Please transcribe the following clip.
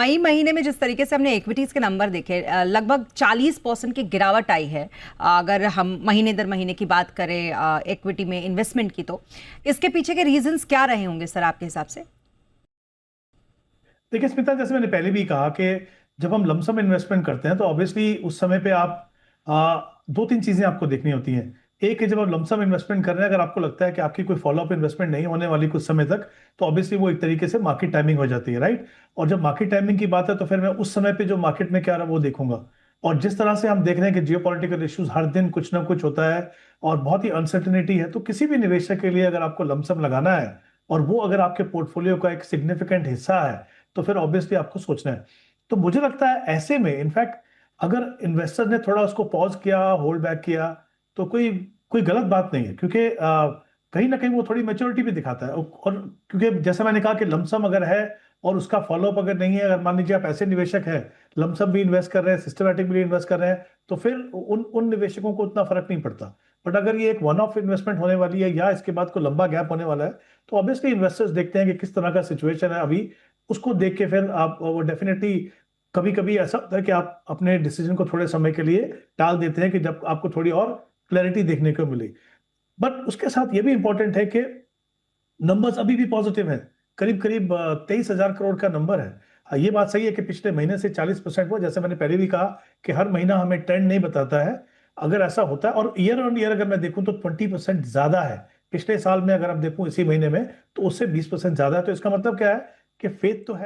मई महीने में जिस तरीके से हमने इक्विटीज के नंबर देखे, लगभग 40% की गिरावट आई है। अगर हम महीने दर महीने की बात करें इक्विटी में इन्वेस्टमेंट की, तो इसके पीछे के रीजंस क्या रहे होंगे सर आपके हिसाब से? देखिए स्मिता, जैसे मैंने पहले भी कहा कि जब हम लमसम इन्वेस्टमेंट करते हैं तो ऑब्वियसली उस समय पे आप दो तीन चीजें आपको देखनी होती हैं। एक है, जब आप लमसम इन्वेस्टमेंट कर रहे हैं, अगर आपको लगता है कि आपकी कोई फॉलोअप इन्वेस्टमेंट नहीं होने वाली कुछ समय तक, तो ऑब्वियसली वो एक तरीके से मार्केट टाइमिंग हो जाती है, राइट। और जब मार्केट टाइमिंग की बात है तो फिर मैं उस समय पे जो मार्केट में क्या रहा वो देखूंगा। और जिस तरह से हम देख रहे हैं कि जियोपॉलिटिकल इश्यूज हर दिन कुछ ना कुछ होता है और बहुत ही अनसर्टेनिटी है, तो किसी भी निवेशक के लिए अगर आपको लमसम लगाना है और वो अगर आपके पोर्टफोलियो का एक सिग्निफिकेंट हिस्सा है, तो फिर ऑब्वियसली आपको सोचना है। तो मुझे लगता है ऐसे में इनफैक्ट अगर इन्वेस्टर ने थोड़ा उसको पॉज किया, होल्ड बैक किया, तो कोई कोई गलत बात नहीं है, क्योंकि कहीं ना कहीं वो थोड़ी मेच्योरिटी भी दिखाता है। और क्योंकि जैसे मैंने कहा कि लमसम अगर है और उसका फॉलोअप अगर नहीं है, अगर मान लीजिए आप ऐसे निवेशक हैं, लमसम भी इन्वेस्ट कर रहे हैं, सिस्टमैटिक भी इन्वेस्ट कर रहे हैं, तो फिर उन उन निवेशकों को उतना फर्क नहीं पड़ता। बट अगर ये एक वन ऑफ इन्वेस्टमेंट होने वाली है या इसके बाद कोई लंबा गैप होने वाला है, तो ऑब्वियसली इन्वेस्टर्स देखते हैं कि किस तरह का सिचुएशन है अभी, उसको देख के फिर आप वो डेफिनेटली कभी कभी ऐसा होता है कि आप अपने डिसीजन को थोड़े समय के लिए टाल देते हैं कि जब आपको थोड़ी और क्लैरिटी देखने को मिले। बट उसके साथ ये भी इंपॉर्टेंट है कि नंबर्स अभी भी पॉजिटिव हैं। करीब करीब 23,000 करोड़ का नंबर है। हाँ, ये बात सही है कि पिछले महीने से 40% हुआ, जैसे मैंने पहले भी कहा कि हर महीना हमें ट्रेंड नहीं बताता है। अगर ऐसा होता है और ईयर ऑन ईयर अगर मैं देखूं तो 20% ज्यादा है। पिछले साल में अगर आप देखूं इसी महीने में, तो उससे 20% ज्यादा है। तो इसका मतलब क्या है कि फेथ तो है।